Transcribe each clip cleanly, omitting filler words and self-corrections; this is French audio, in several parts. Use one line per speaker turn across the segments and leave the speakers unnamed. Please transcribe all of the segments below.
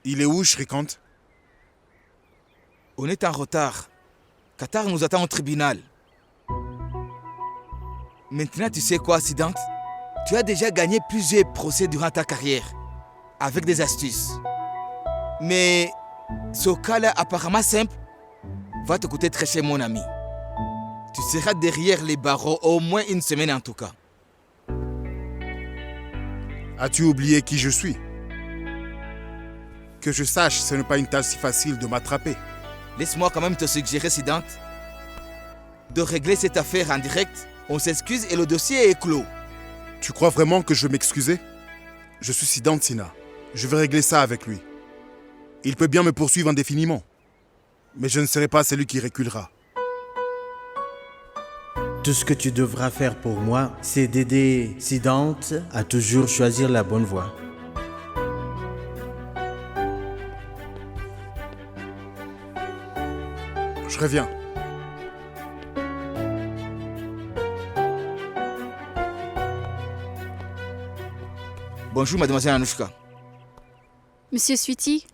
Il est où, Shrikant?
On est en retard. Qatar nous attend au tribunal. Maintenant, tu sais quoi, Siddhant? Tu as déjà gagné plusieurs procès durant ta carrière, avec des astuces. Mais ce cas-là, apparemment simple, va te coûter très cher, mon ami. Tu seras derrière les barreaux au moins une semaine en tout cas.
As-tu oublié qui je suis? Que je sache, ce n'est pas une tâche si facile de m'attraper.
Laisse-moi quand même te suggérer, Siddhant, de régler cette affaire en direct. On s'excuse et le dossier est clos.
Tu crois vraiment que je vais m'excuser? Je suis Siddhant Sinha. Je vais régler ça avec lui. Il peut bien me poursuivre indéfiniment. Mais je ne serai pas celui qui reculera.
Tout ce que tu devras faire pour moi, c'est d'aider Siddhant à toujours choisir la bonne voie.
Je reviens.
Bonjour, mademoiselle Anushka.
Monsieur Sweetie,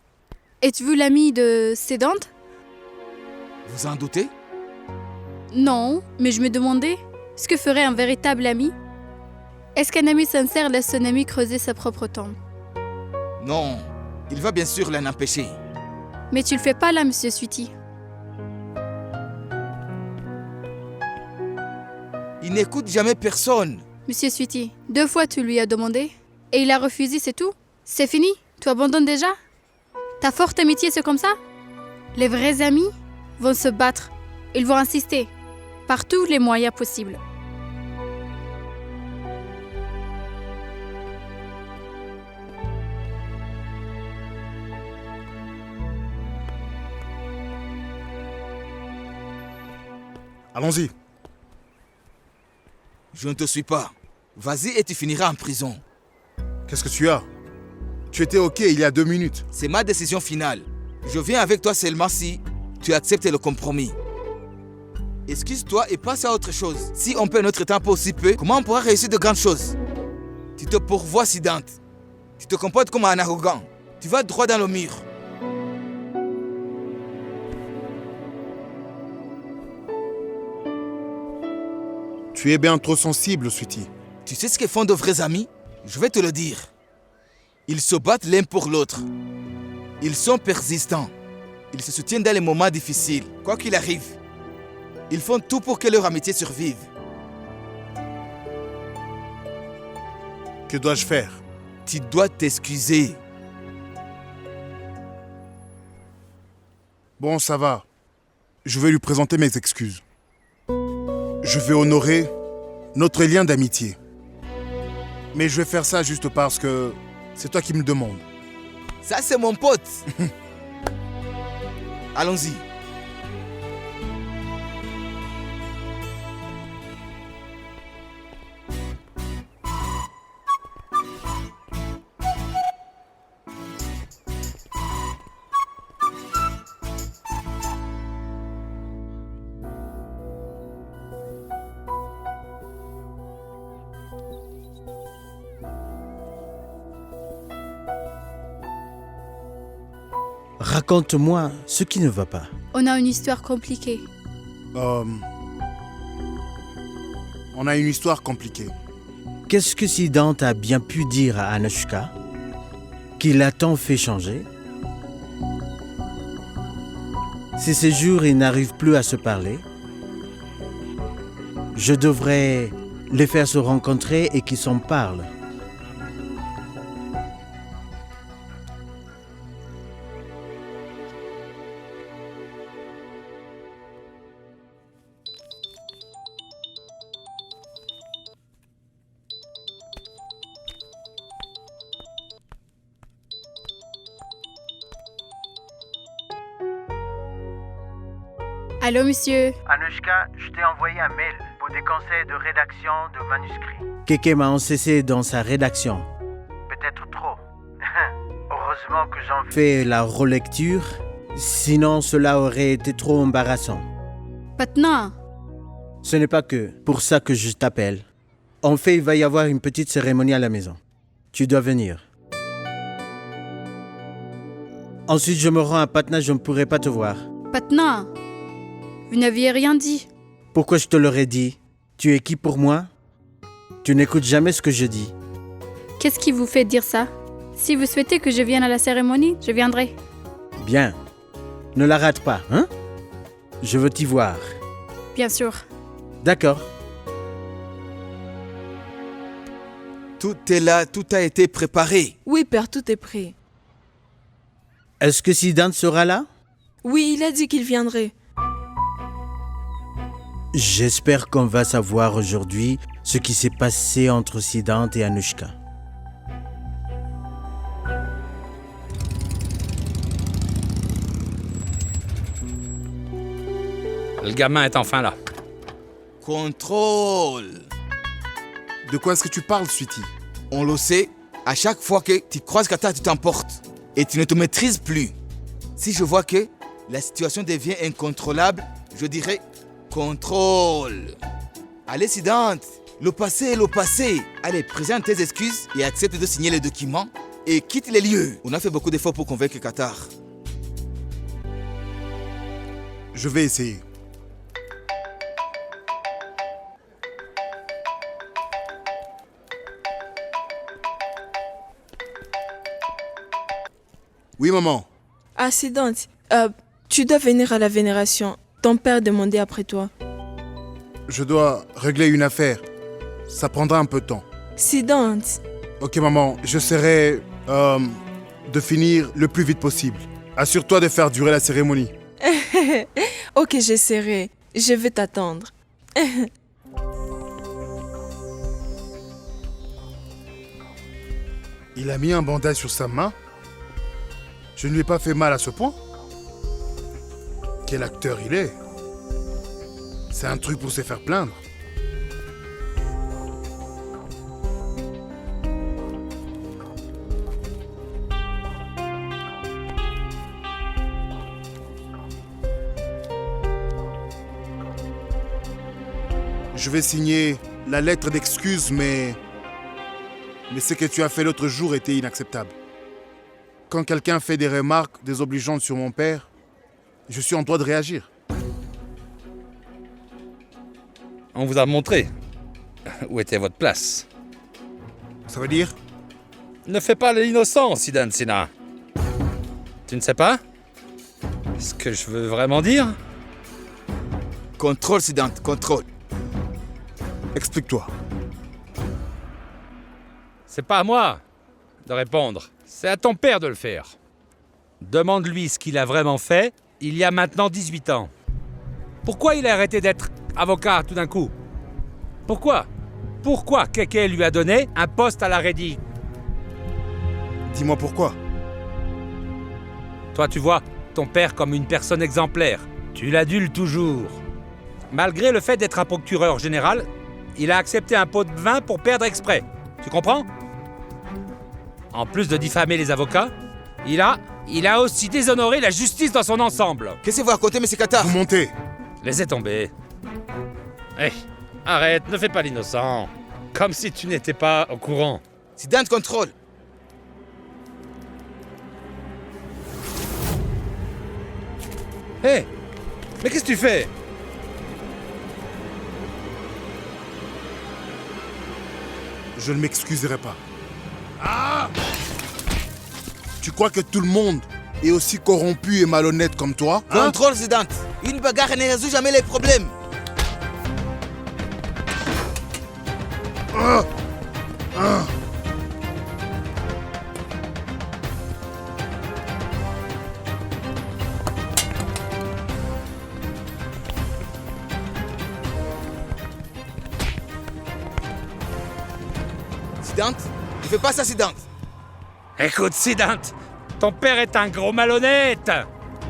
êtes-vous l'ami de Siddhant?
Vous en doutez?
Non, mais je me demandais, ce que ferait un véritable ami? Est-ce qu'un ami sincère laisse son ami creuser sa propre tombe?
Non, il va bien sûr l'en empêcher.
Mais tu le fais pas là, monsieur Sweetie.
Il n'écoute jamais personne.
Monsieur Sweetie, 2 fois tu lui as demandé et il a refusé, c'est tout? C'est fini? Tu abandonnes déjà? Ta forte amitié, c'est comme ça? Les vrais amis vont se battre. Ils vont insister par tous les moyens possibles.
Allons-y.
Je ne te suis pas. Vas-y et tu finiras en prison.
Qu'est-ce que tu as? Tu étais OK il y a 2 minutes.
C'est ma décision finale. Je viens avec toi seulement si tu acceptes le compromis. Excuse-toi et passe à autre chose. Si on perd notre temps pour si peu, comment on pourra réussir de grandes choses? Tu te pourvois, Siddhant. Tu te comportes comme un arrogant. Tu vas droit dans le mur.
Tu es bien trop sensible, Sweetie.
Tu sais ce que font de vrais amis? Je vais te le dire. Ils se battent l'un pour l'autre. Ils sont persistants. Ils se soutiennent dans les moments difficiles, quoi qu'il arrive. Ils font tout pour que leur amitié survive.
Que dois-je faire?
Tu dois t'excuser.
Bon, ça va. Je vais lui présenter mes excuses. Je vais honorer notre lien d'amitié. Mais je vais faire ça juste parce que c'est toi qui me le demandes.
Ça, c'est mon pote. Allons-y.
Raconte-moi ce qui ne va pas.
On a une histoire compliquée.
On a une histoire compliquée.
Qu'est-ce que Siddhant a bien pu dire à Anushka qui l'a tant fait changer? Si ces jours ils n'arrivent plus à se parler, je devrais les faire se rencontrer et qu'ils s'en parlent.
Allô, monsieur?
Anushka, je t'ai envoyé un mail pour des conseils de rédaction de manuscrits. Keke m'a encensé dans sa rédaction. Peut-être trop. Heureusement que j'en fais la relecture, sinon cela aurait été trop embarrassant.
Patna,
Ce n'est pas que pour ça que je t'appelle. En fait, il va y avoir une petite cérémonie à la maison. Tu dois venir. Ensuite, je me rends à Patna, je ne pourrai pas te voir.
Patna, vous n'aviez rien dit.
Pourquoi je te l'aurais dit? Tu es qui pour moi? Tu n'écoutes jamais ce que je dis.
Qu'est-ce qui vous fait dire ça? Si vous souhaitez que je vienne à la cérémonie, je viendrai.
Bien. Ne la rate pas, hein? Je veux t'y voir.
Bien sûr.
D'accord.
Tout est là, tout a été préparé.
Oui, père, tout est prêt.
Est-ce que Siddhant sera là?
Oui, il a dit qu'il viendrait.
J'espère qu'on va savoir aujourd'hui ce qui s'est passé entre Siddhant et Anushka.
Le gamin est enfin là.
Contrôle.
De quoi est-ce que tu parles, Sweetie?
On le sait, à chaque fois que tu croises quelqu'un, tu t'emportes. Et tu ne te maîtrises plus. Si je vois que la situation devient incontrôlable, je dirais contrôle. Allez, Siddhant, le passé est le passé. Allez, présente tes excuses et accepte de signer les documents et quitte les lieux. On a fait beaucoup d'efforts pour convaincre Qatar.
Je vais essayer. Oui, maman.
Ah, Siddhant, tu dois venir à la vénération. Ton père demandait après toi.
Je dois régler une affaire. Ça prendra un peu de temps.
Siddhant,
Ok, maman, j'essaierai de finir le plus vite possible. Assure-toi de faire durer la cérémonie.
ok, j'essaierai. Je vais t'attendre.
Il a mis un bandage sur sa main. Je ne lui ai pas fait mal à ce point. Quel acteur il est. C'est un truc pour se faire plaindre. Je vais signer la lettre d'excuse, mais ce que tu as fait l'autre jour était inacceptable. Quand quelqu'un fait des remarques désobligeantes sur mon père, je suis en droit de réagir.
On vous a montré où était votre place.
Ça veut dire?
Ne fais pas l'innocent, Siddhant Sinha. Tu ne sais pas ce que je veux vraiment dire?
Contrôle, Siddhant, contrôle.
Explique-toi.
C'est pas à moi de répondre. C'est à ton père de le faire. Demande-lui ce qu'il a vraiment fait il y a maintenant 18 ans. Pourquoi il a arrêté d'être avocat tout d'un coup? Pourquoi? Pourquoi Keke lui a donné un poste à la Reddy?
Dis-moi pourquoi.
Toi, tu vois ton père comme une personne exemplaire. Tu l'adules toujours. Malgré le fait d'être un procureur général, il a accepté un pot de vin pour perdre exprès. Tu comprends? En plus de diffamer les avocats, il a aussi déshonoré la justice dans son ensemble.
Qu'est-ce que vous racontez, M. Qatar?
Vous montez.
Laissez tomber. Hé, arrête, ne fais pas l'innocent. Comme si tu n'étais pas au courant.
Siddhant, contrôle.
Hé, mais qu'est-ce que tu fais?
Je ne m'excuserai pas. Ah! Tu crois que tout le monde est aussi corrompu et malhonnête comme toi, hein?
Contrôle, Siddhant. Une bagarre ne résout jamais les problèmes. Siddhant, ne fais pas ça, Siddhant.
Écoute, Siddhant, ton père est un gros malhonnête.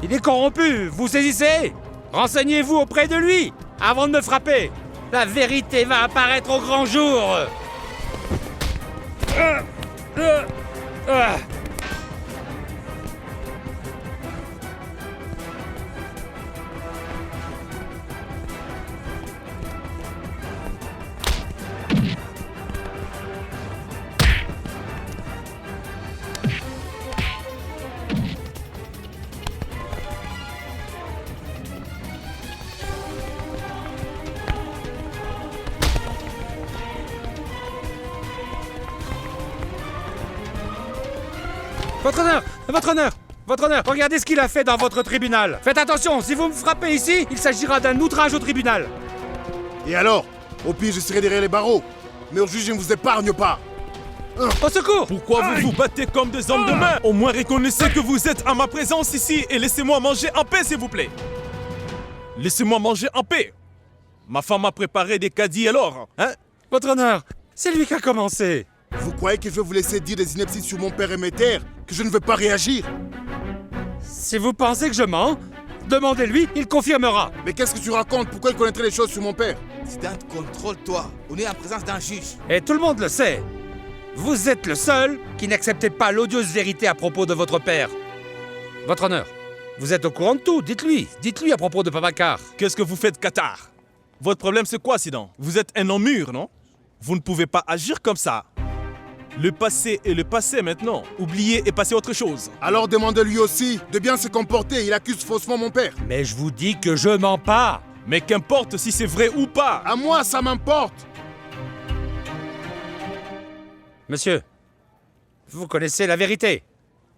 Il est corrompu, vous saisissez? Renseignez-vous auprès de lui, avant de me frapper. La vérité va apparaître au grand jour. Votre honneur, regardez ce qu'il a fait dans votre tribunal. Faites attention, si vous me frappez ici, il s'agira d'un outrage au tribunal.
Et alors? Au pire, je serai derrière les barreaux. Mais au juge, je ne vous épargne pas.
Au secours!
Pourquoi vous vous battez comme des hommes de main? Au moins reconnaissez que vous êtes à ma présence ici et laissez-moi manger en paix, s'il vous plaît. Laissez-moi manger en paix. Ma femme a préparé des caddies alors, hein?
Votre honneur, c'est lui qui a commencé.
Vous croyez que je vais vous laisser dire des inepties sur mon père et mes terres? Que je ne veux pas réagir?
Si vous pensez que je mens, demandez-lui, il confirmera.
Mais qu'est-ce que tu racontes? Pourquoi il connaîtrait les choses sur mon père?
Zidane, contrôle-toi. On est en présence d'un juge.
Et tout le monde le sait. Vous êtes le seul qui n'acceptez pas l'odieuse vérité à propos de votre père. Votre honneur, vous êtes au courant de tout, dites-lui à propos de Babacar.
Qu'est-ce que vous faites, Qatar? Votre problème, c'est quoi, Sidan? Vous êtes un homme mûr, non? Vous ne pouvez pas agir comme ça. Le passé est le passé maintenant. Oubliez et passez à autre chose.
Alors demandez-lui aussi de bien se comporter. Il accuse faussement mon père.
Mais je vous dis que je mens pas.
Mais qu'importe si c'est vrai ou pas.
À moi, ça m'importe.
Monsieur, vous connaissez la vérité.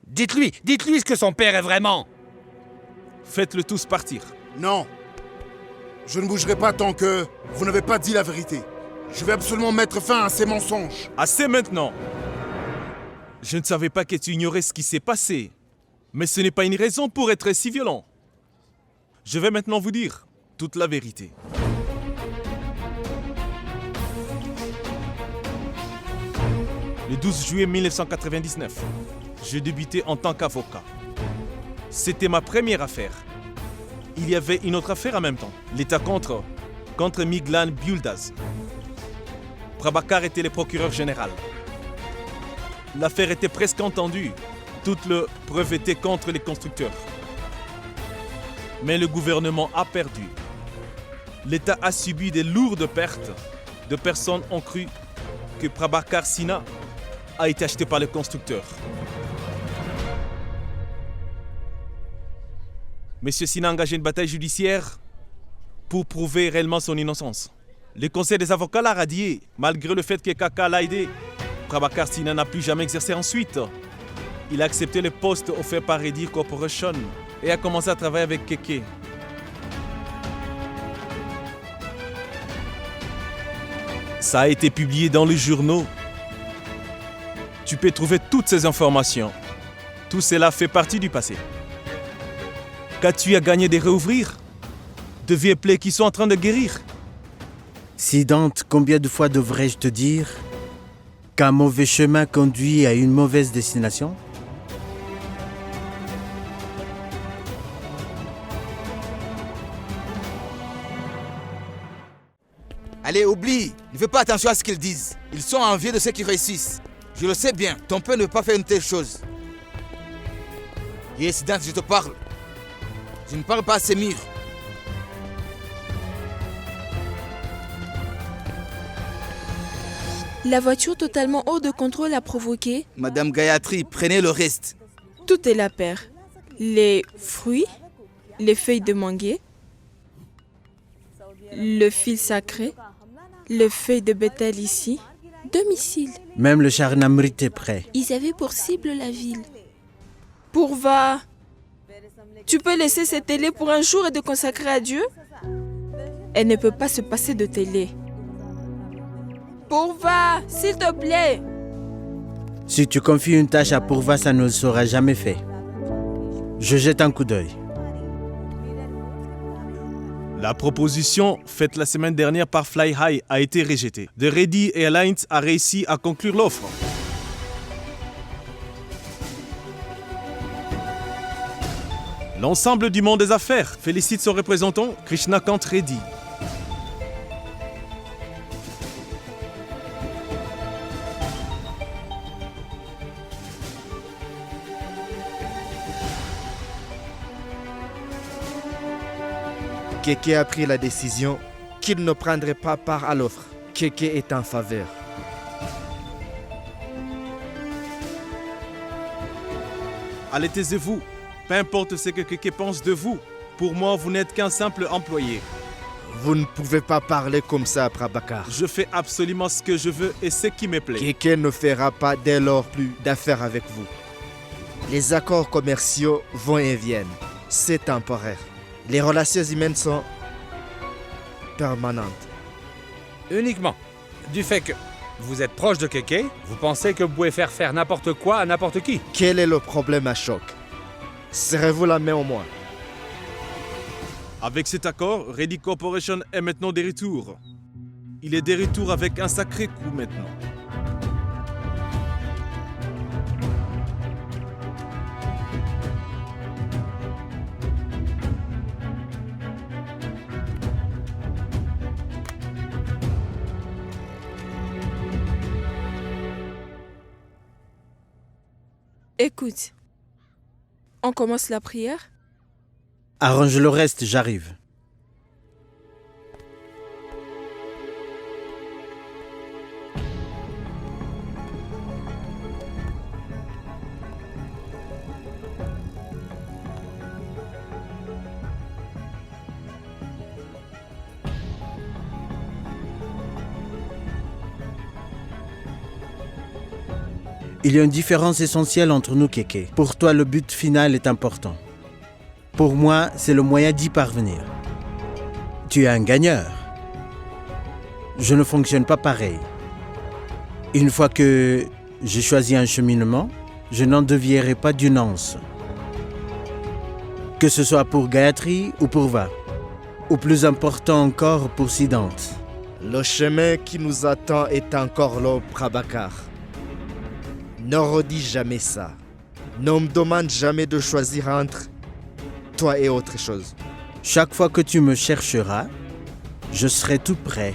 Dites-lui ce que son père est vraiment.
Faites-le tous partir.
Non. Je ne bougerai pas tant que vous n'avez pas dit la vérité. Je vais absolument mettre fin à ces mensonges.
Assez maintenant. Je ne savais pas que tu ignorais ce qui s'est passé. Mais ce n'est pas une raison pour être si violent. Je vais maintenant vous dire toute la vérité. Le 12 juillet 1999, j'ai débuté en tant qu'avocat. C'était ma première affaire. Il y avait une autre affaire en même temps. L'État contre Miglan Biuldaz. Prabhakar était le procureur général. L'affaire était presque entendue. Toutes les preuves étaient contre les constructeurs. Mais le gouvernement a perdu. L'État a subi de lourdes pertes. De personnes ont cru que Prabhakar Sinha a été acheté par le constructeur. Monsieur Sinha a engagé une bataille judiciaire pour prouver réellement son innocence. Le conseil des avocats l'a radié, malgré le fait que Kaka l'a aidé. Prabhakar Sinha n'a plus jamais exercé ensuite. Il a accepté le poste offert par Reddy Corporation et a commencé à travailler avec Keke. Ça a été publié dans les journaux. Tu peux trouver toutes ces informations. Tout cela fait partie du passé. Qu'as-tu à gagner de réouvrir? De vieilles plaies qui sont en train de guérir.
Sidante, combien de fois devrais-je te dire qu'un mauvais chemin conduit à une mauvaise destination?
Allez, oublie. Ne fais pas attention à ce qu'ils disent. Ils sont envieux de ceux qui réussissent. Je le sais bien. Ton père ne veut pas faire une telle chose. Yes, Zidane, je te parle. Je ne parle pas à ces murs.
La voiture totalement hors de contrôle a provoqué.
Madame Gayatri, prenez le reste.
Tout est là, père. Les fruits, les feuilles de manguier, le fil sacré, les feuilles de bétel ici, 2 missiles.
Même le Charnamrit est prêt.
Ils avaient pour cible la ville. Pourva, tu peux laisser cette télé pour un jour et te consacrer à Dieu? Elle ne peut pas se passer de télé. Pourva, s'il te plaît.
Si tu confies une tâche à Pourva, ça ne le sera jamais fait. Je jette un coup d'œil.
La proposition faite la semaine dernière par Fly High a été rejetée. The Reddy Airlines a réussi à conclure l'offre. L'ensemble du monde des affaires félicite son représentant, Krishnakant Reddy.
Keke a pris la décision qu'il ne prendrait pas part à l'offre. Keke est en faveur.
Allez, taisez-vous. Peu importe ce que Keke pense de vous. Pour moi, vous n'êtes qu'un simple employé.
Vous ne pouvez pas parler comme ça, Prabhakar.
Je fais absolument ce que je veux et ce qui me plaît.
Keke ne fera pas dès lors plus d'affaires avec vous. Les accords commerciaux vont et viennent. C'est temporaire. Les relations humaines sont permanentes.
Uniquement du fait que vous êtes proche de Keke, vous pensez que vous pouvez faire n'importe quoi à n'importe qui.
Quel est le problème à Choc? Serrez-vous la main au moins.
Avec cet accord, Ready Corporation est maintenant de retour. Il est de retour avec un sacré coup maintenant.
Écoute, on commence la prière?
Arrange le reste, j'arrive. Il y a une différence essentielle entre nous, Keke. Pour toi, le but final est important. Pour moi, c'est le moyen d'y parvenir. Tu es un gagneur. Je ne fonctionne pas pareil. Une fois que j'ai choisi un cheminement, je n'en dévierai pas d'une once. Que ce soit pour Gayatri ou pour Va. Ou plus important encore pour Siddhant.
Le chemin qui nous attend est encore long, Prabhakar. Ne redis jamais ça. Ne me demande jamais de choisir entre toi et autre chose.
Chaque fois que tu me chercheras, je serai tout prêt.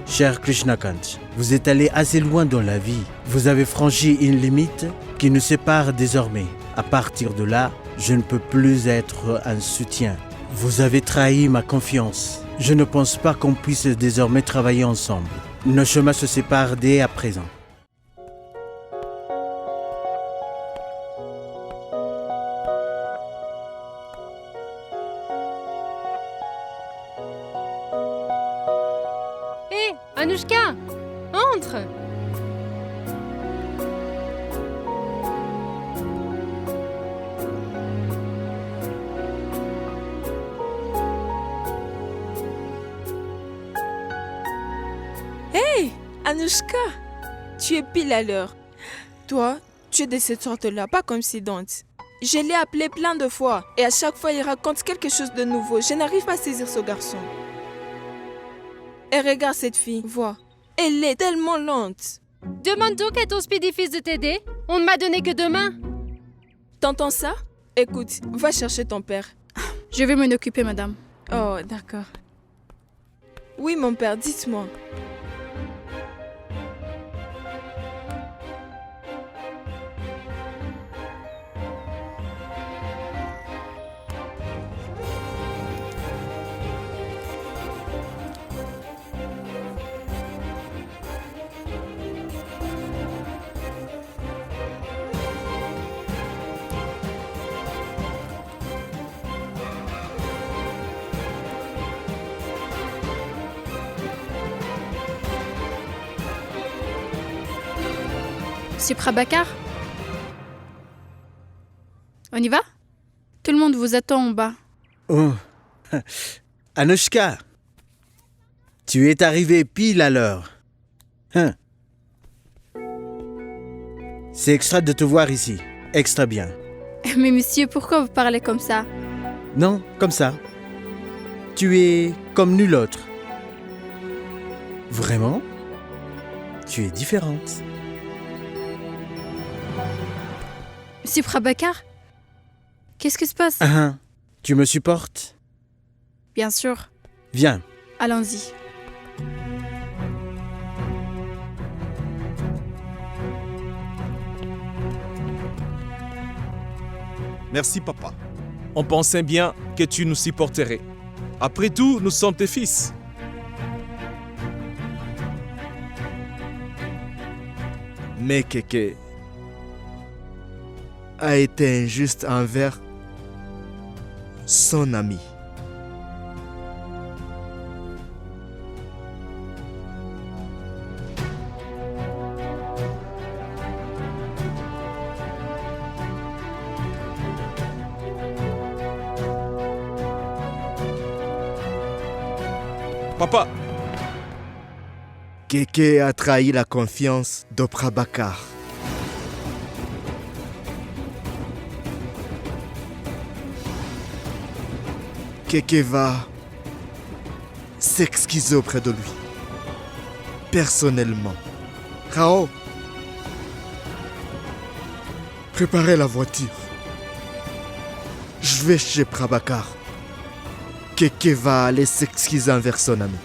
Cher Krishnakant, vous êtes allé assez loin dans la vie. Vous avez franchi une limite qui nous sépare désormais. À partir de là, je ne peux plus être un soutien. Vous avez trahi ma confiance. Je ne pense pas qu'on puisse désormais travailler ensemble. Nos chemins se séparent dès à présent.
Anushka, entre!
Hey, Anushka, tu es pile à l'heure. Toi, tu es de cette sorte-là, pas comme Siddhant. Je l'ai appelé plein de fois et à chaque fois il raconte quelque chose de nouveau. Je n'arrive pas à saisir ce garçon. Et regarde cette fille, vois. Elle est tellement lente.
Demande donc à ton speedy-fils de t'aider. On ne m'a donné que 2 mains.
T'entends ça? Écoute, va chercher ton père.
Je vais m'en occuper, madame.
Oh, d'accord. Oui, mon père, dites-moi.
Monsieur Prabhakar? On y va? Tout le monde vous attend en bas.
Oh, Anushka, tu es arrivé pile à l'heure. Hein? C'est extra de te voir ici. Extra bien.
Mais monsieur, pourquoi vous parlez comme ça?
Non, comme ça. Tu es comme nul autre. Vraiment? Tu es différente.
Monsieur Prabhakar? Qu'est-ce qui se passe?
Tu me supportes?
Bien sûr.
Viens.
Allons-y.
Merci, papa. On pensait bien que tu nous supporterais. Après tout, nous sommes tes fils.
Mais Kéké a été injuste envers son ami.
Papa,
Kéké a trahi la confiance de Prabhakar. Kéké va s'excuser auprès de lui. Personnellement. Rao, préparez la voiture. Je vais chez Prabhakar. Kéké va aller s'excuser envers son ami.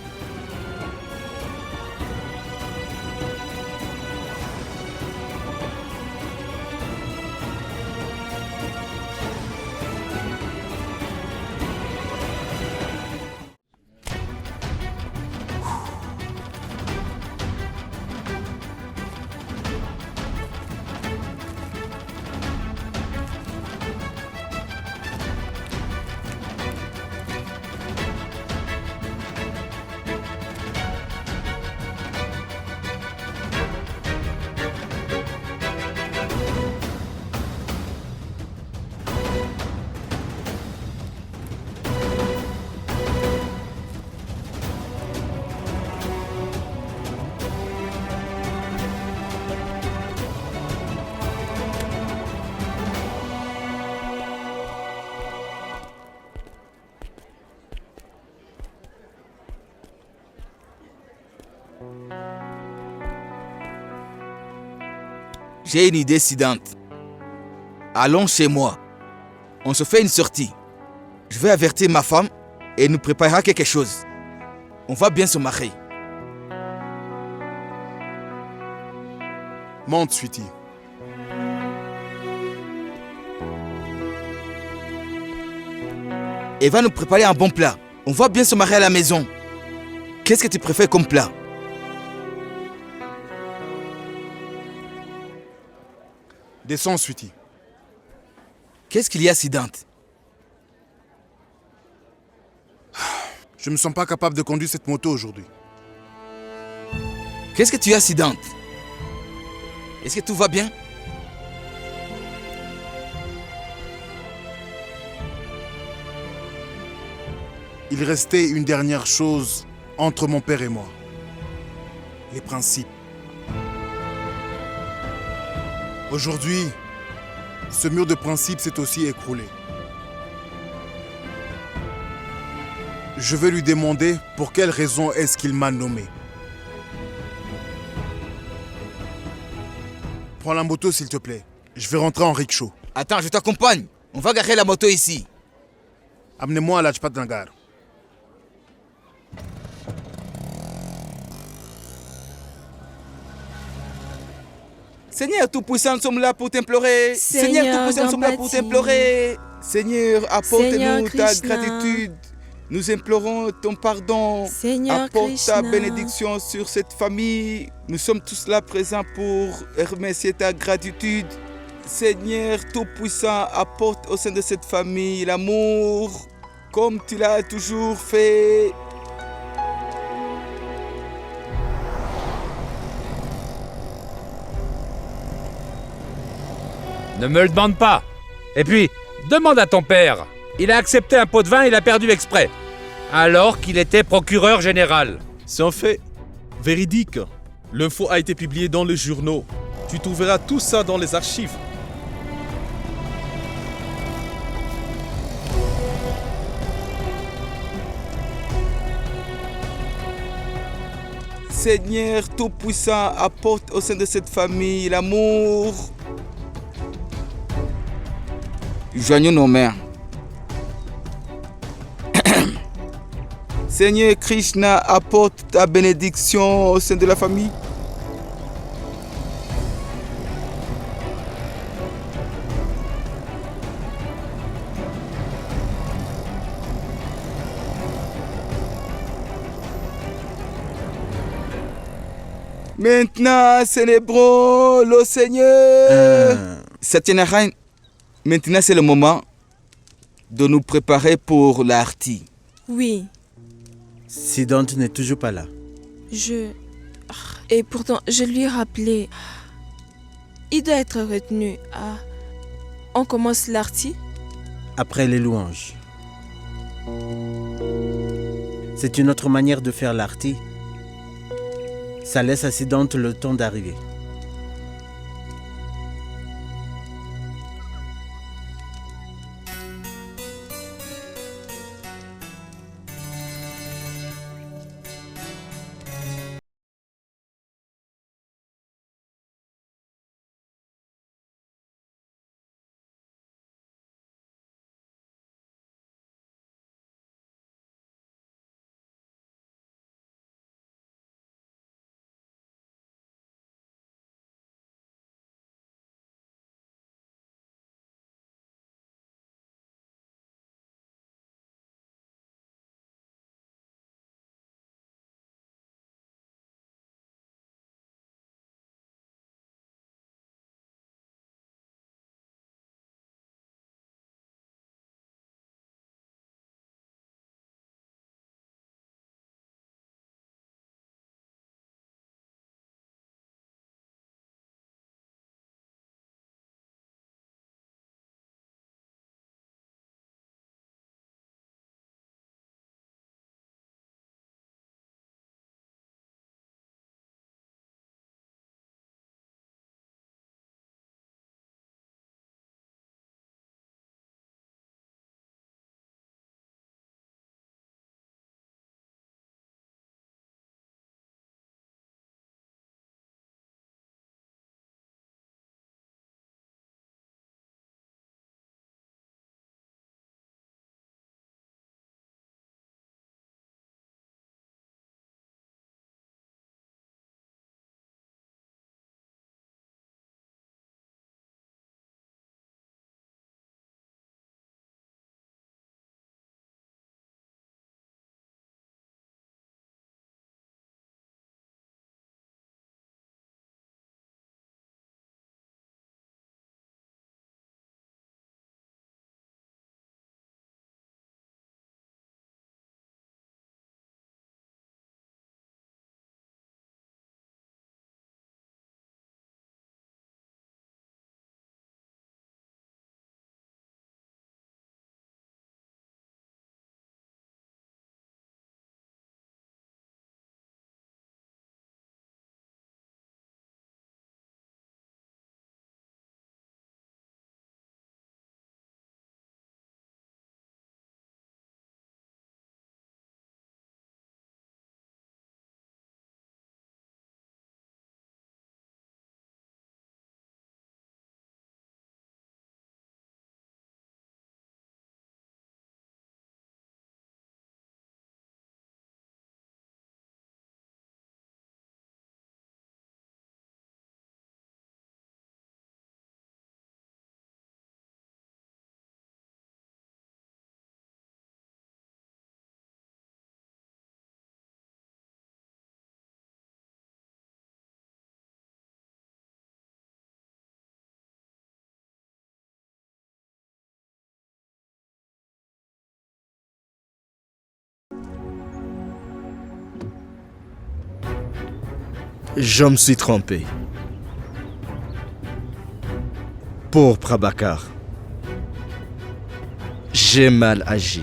J'ai une idée, Siddhant. Allons chez moi. On se fait une sortie. Je vais avertir ma femme et elle nous préparera quelque chose. On va bien se marier.
Monte, Sweetie.
Elle va nous préparer un bon plat. On va bien se marier à la maison. Qu'est-ce que tu préfères comme plat?
Descends, Sweetie.
Qu'est-ce qu'il y a, Siddhant?
Je ne me sens pas capable de conduire cette moto aujourd'hui.
Qu'est-ce que tu as, Siddhant? Est-ce que tout va bien?
Il restait une dernière chose entre mon père et moi. Les principes. Aujourd'hui, ce mur de principes s'est aussi écroulé. Je vais lui demander pour quelle raison est-ce qu'il m'a nommé. Prends la moto s'il te plaît. Je vais rentrer en rickshaw.
Attends, je t'accompagne. On va garer la moto ici.
Amenez-moi à Lajpat Nagar.
Seigneur Tout-Puissant, nous sommes là pour t'implorer. Seigneur Tout-Puissant, nous sommes là pour t'implorer. Seigneur, apporte-nous ta gratitude. Nous implorons ton pardon.
Seigneur
Apporte ta
Krishna.
bénédiction sur cette famille. Nous sommes tous là présents pour remercier ta gratitude. Seigneur Tout-Puissant, apporte au sein de cette famille l'amour, comme tu l'as toujours fait.
Ne me le demande pas. Et puis, demande à ton père. Il a accepté un pot de vin et l'a perdu exprès. Alors qu'il était procureur général.
c'est un fait véridique. L'info a été publiée dans les journaux. Tu trouveras tout ça dans les archives.
Seigneur Tout-Puissant, apporte au sein de cette famille l'amour. Joignons nos mains. Seigneur Krishna, apporte ta bénédiction au sein de la famille. Maintenant, célébrons le Seigneur. Satyanarayan, maintenant c'est le moment de nous préparer pour l'arti.
Oui,
Siddhant n'est toujours pas là.
Et pourtant, je lui ai rappelé. Il doit être retenu. On commence l'arti?
Après les louanges. C'est une autre manière de faire l'arti. Ça laisse à Siddhant le temps d'arriver.
Je me suis trompé. Pour Prabhakar, j'ai mal agi.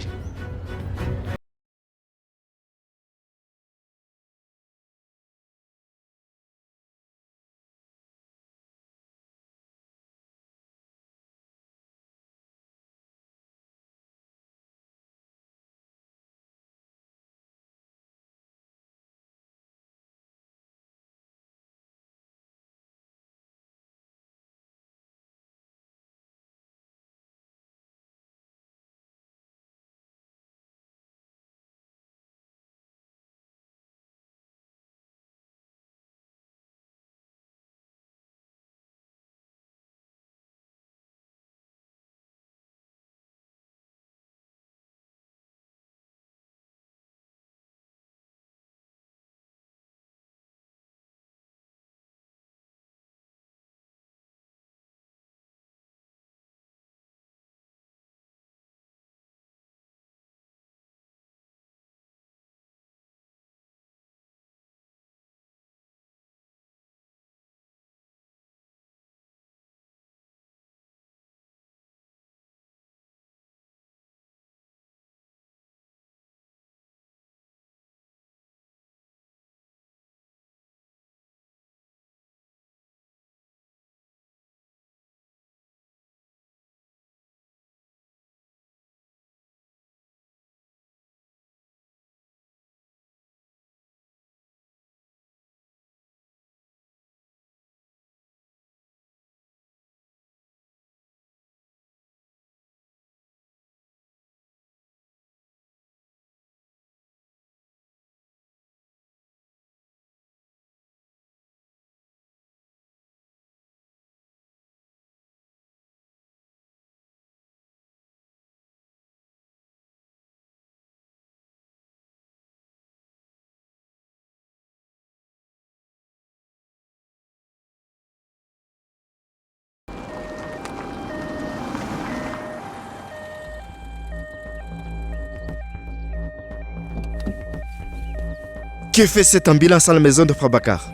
Qui fait cette ambulance à la maison de Prabhakar?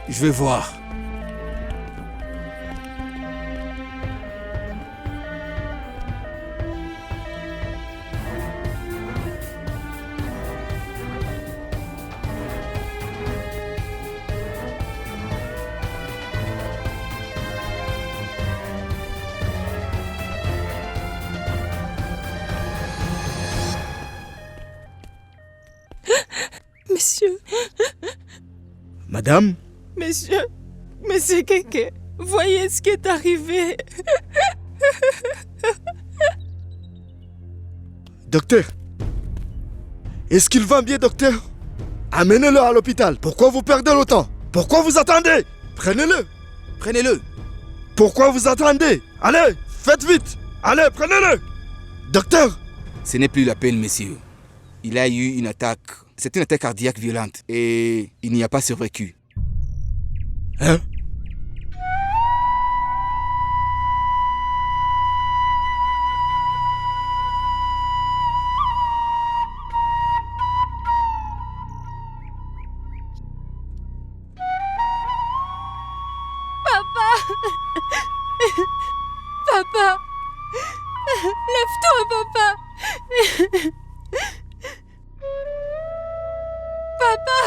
Je vais voir.
Monsieur,
Madame?
Monsieur Keke, voyez ce qui est arrivé.
Docteur? Est-ce qu'il va bien, docteur? Amenez-le à l'hôpital. Pourquoi vous perdez le temps? Pourquoi vous attendez? Prenez-le.
Prenez-le.
Pourquoi vous attendez? Allez, faites vite. Allez, prenez-le. Docteur?
Ce n'est plus la peine, monsieur. Il a eu une attaque. C'est une attaque cardiaque violente et il n'y a pas survécu.
Hein?
Papa, lève-toi, papa. Papa.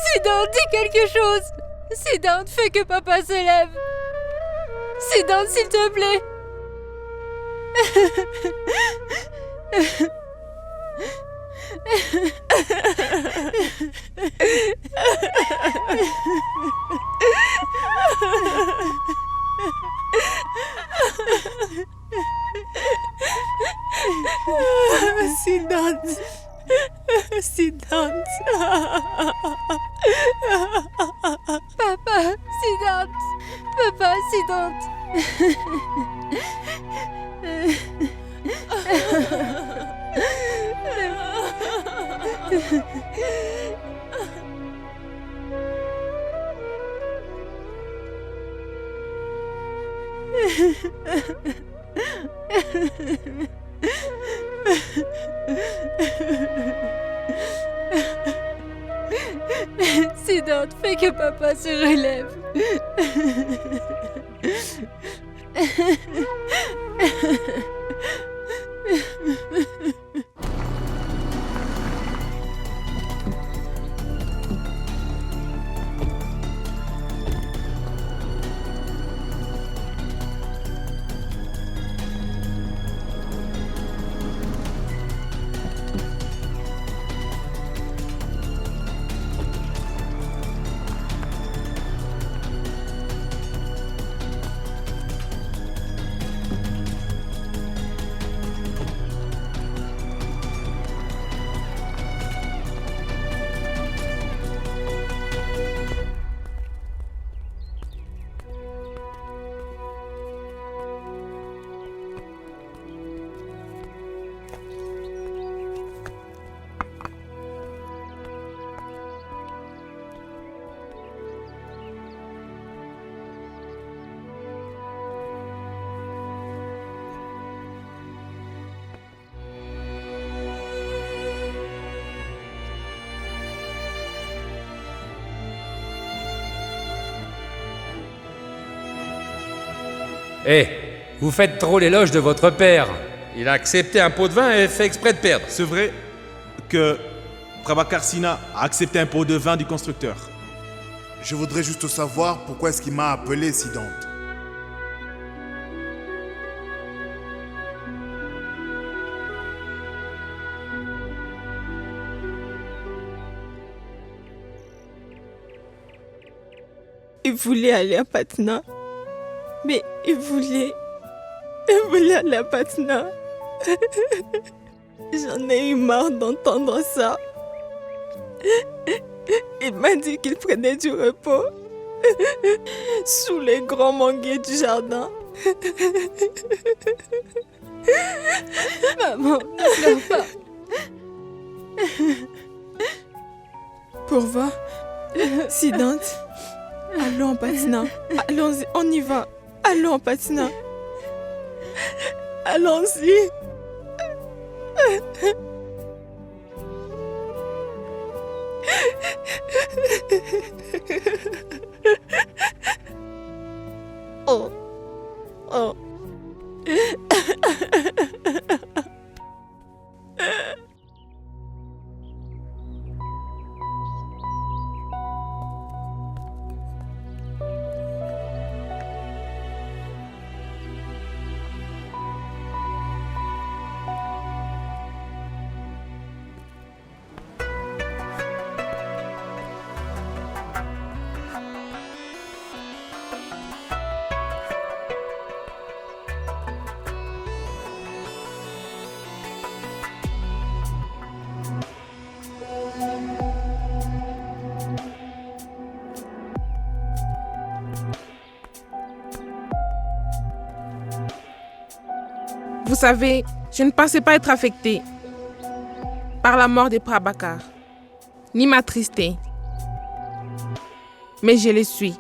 Siddhant, dis quelque chose. Siddhant, fais que papa se lève. Siddhant, s'il te plaît.
Siddhant. Siddhant.
Papa, Siddhant. Papa, Siddhant. Siddhant, fais que papa se relève.
Hé, vous faites trop l'éloge de votre père. Il a accepté un pot de vin et fait exprès de perdre.
C'est vrai que Prabhakar Sinha a accepté un pot de vin du constructeur.
Je voudrais juste savoir pourquoi est-ce qu'il m'a appelé Siddhant.
Il voulait aller à Patna. Mais il voulait aller à Patna. J'en ai eu marre d'entendre ça. Il m'a dit qu'il prenait du repos sous les grands manguiers du jardin.
Maman, ne pleure pas.
Purva, Siddhant, allons en Patna. Allons-y, on y va. Allons en Patna. Allons-y. Oh. Oh.
Vous savez, je ne pensais pas être affectée par la mort des Prabhakar, ni m'attrister. Mais je le suis.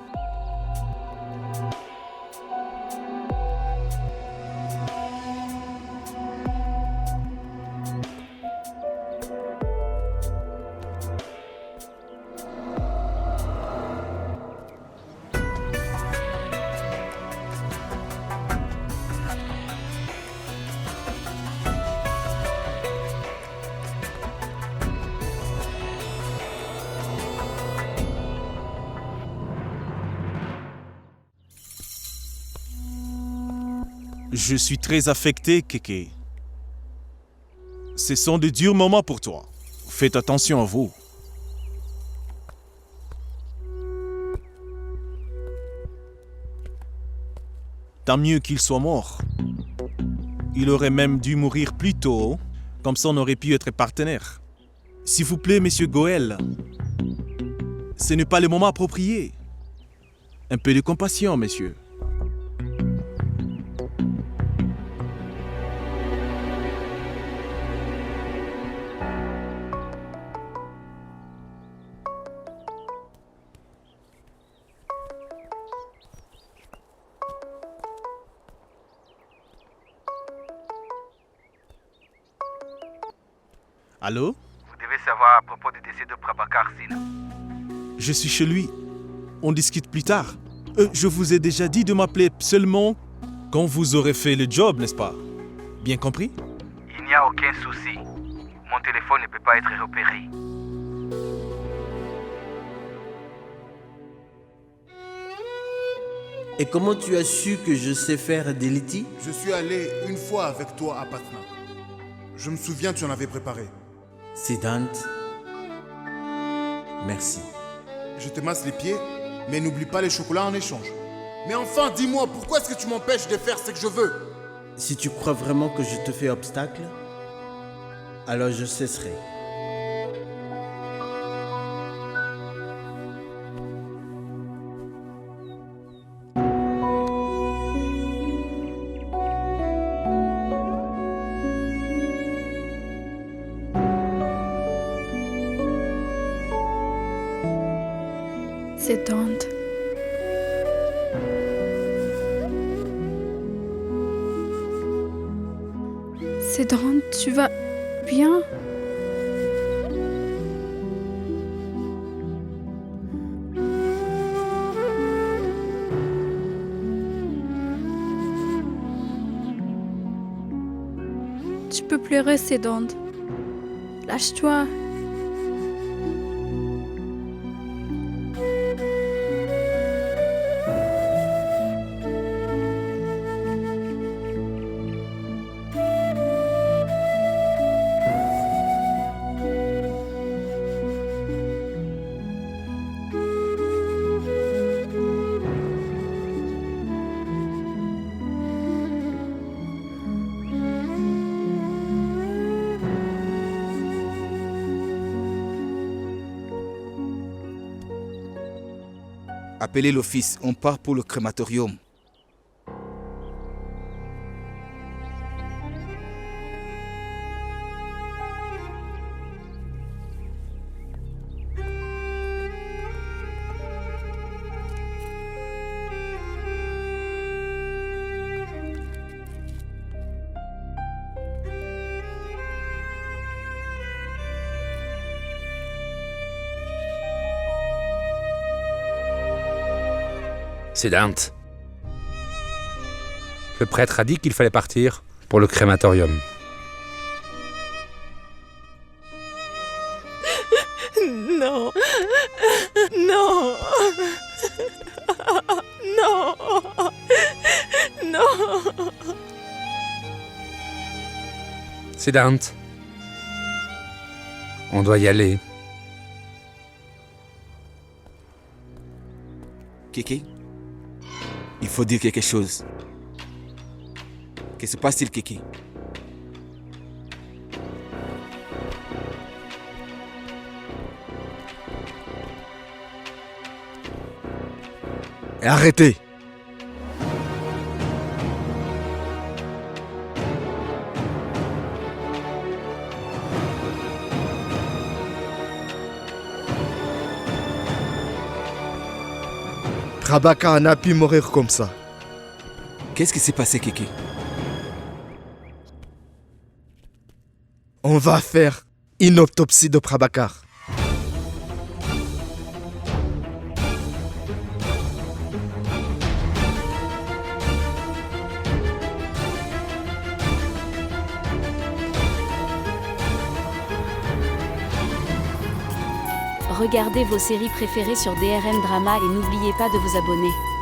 Je suis très affecté, Keke. Ce sont de durs moments pour toi. Faites attention à vous. Tant mieux qu'il soit mort. Il aurait même dû mourir plus tôt, comme ça on aurait pu être partenaire. S'il vous plaît, monsieur Goël, ce n'est pas le moment approprié. Un peu de compassion, messieurs. Allô?
Vous devez savoir à propos du décès de Prabhakar Singh.
Je suis chez lui. On discute plus tard. Je vous ai déjà dit de m'appeler seulement quand vous aurez fait le job, n'est-ce pas? Bien compris?
Il n'y a aucun souci. Mon téléphone ne peut pas être repéré.
Et comment tu as su que je sais faire des litis?
Je suis allé une fois avec toi à Patna. Je me souviens, tu en avais préparé.
Siddhant, merci.
Je te masse les pieds, mais n'oublie pas les chocolats en échange. Mais enfin, dis-moi, pourquoi est-ce que tu m'empêches de faire ce que je veux?
Si tu crois vraiment que je te fais obstacle, alors je cesserai.
Siddhant. Siddhant, tu vas bien? Tu peux pleurer, Siddhant. Lâche-toi.
Appelez l'office, on part pour le crématorium.
Siddhant. Le prêtre a dit qu'il fallait partir pour le crématorium.
Non. Non. Non. Non.
Siddhant. On doit y aller.
Kéké, il faut dire quelque chose. Que se passe-t-il, Kéké?
Arrêtez! Prabhakar n'a pu mourir comme ça.
Qu'est-ce qui s'est passé, Kéké?
On va faire une autopsie de Prabhakar.
Regardez vos séries préférées sur DRM Drama et n'oubliez pas de vous abonner.